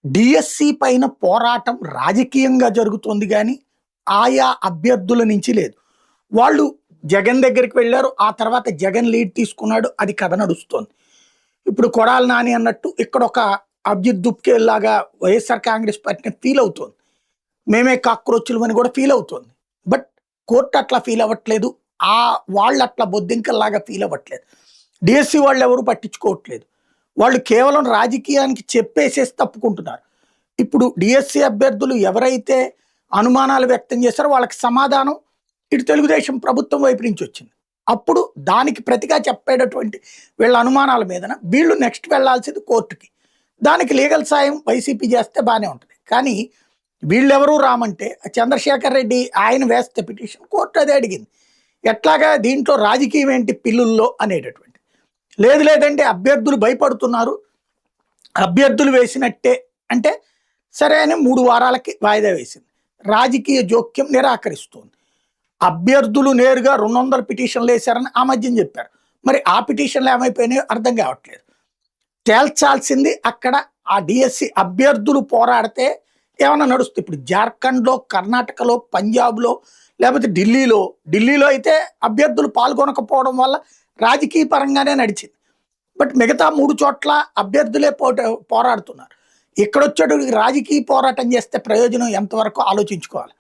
DSC పైన పోరాటం రాజకీయంగా జరుగుతోంది గానీ, ఆయా అభ్యర్థుల నుంచి లేదు. వాళ్ళు జగన్ దగ్గరికి వెళ్లారు. ఆ తర్వాత జగన్ లీడ్ తీసుకున్నాడు. అది కథ నడుస్తోంది. ఇప్పుడు కొడాలి నాని అన్నట్టు ఇక్కడొక అభిజిత్ దుప్కేల్లాగా వైఎస్ఆర్ కాంగ్రెస్ పార్టీని ఫీల్ అవుతోంది. మేమే కాక్రోచులమని కూడా ఫీల్ అవుతోంది. బట్ కోర్టు అట్లా ఫీల్ అవ్వట్లేదు. వాళ్ళు అట్లా బొద్దింకల్లాగా ఫీల్ అవ్వట్లేదు. డిఎస్సి వాళ్ళు ఎవరు పట్టించుకోవట్లేదు. వాళ్ళు కేవలం రాజకీయానికి చెప్పేసేసి తప్పుకుంటున్నారు. ఇప్పుడు డిఎస్సి అభ్యర్థులు ఎవరైతే అనుమానాలు వ్యక్తం చేశారో వాళ్ళకి సమాధానం ఇటు తెలుగుదేశం ప్రభుత్వం వైపు నుంచి వచ్చింది. అప్పుడు దానికి ప్రతిగా చెప్పేటటువంటి వీళ్ళ అనుమానాల మీదన వీళ్ళు నెక్స్ట్ వెళ్లాల్సింది కోర్టుకి. దానికి లీగల్ సాయం వైసీపీ చేస్తే బాగానే ఉంటుంది. కానీ వీళ్ళెవరూ రామంటే చంద్రశేఖర్ రెడ్డి ఆయన వేస్తే పిటిషన్ కోర్టు అదే అడిగింది. ఎట్లాగా దీంట్లో రాజకీయం ఏంటి పిల్లుల్లో అనేటటువంటి. లేదంటే అభ్యర్థులు భయపడుతున్నారు, అభ్యర్థులు వేసినట్టే అంటే సరే అని 3 వారాలకి వాయిదా వేసింది. రాజకీయ జోక్యం నిరాకరిస్తోంది. అభ్యర్థులు నేరుగా 200 పిటిషన్లు వేశారని ఆ మధ్యన చెప్పారు. మరి ఆ పిటిషన్లు ఏమైపోయినాయో అర్థం కావట్లేదు. తేల్చాల్సింది అక్కడ ఆ డిఎస్సి అభ్యర్థులు పోరాడితే ఏమన్నా నడుస్తుంది. ఇప్పుడు జార్ఖండ్లో, కర్ణాటకలో, పంజాబ్లో లేకపోతే ఢిల్లీలో అయితే అభ్యర్థులు పాల్గొనకపోవడం వల్ల రాజకీయ పరంగానే నడిచింది. బట్ మిగతా 3 చోట్ల అభ్యర్థులే పోరాడుతున్నారు. ఇక్కడొచ్చేటప్పుడు రాజకీయ పోరాటం చేస్తే ప్రయోజనం ఎంతవరకు ఆలోచించుకోవాలి.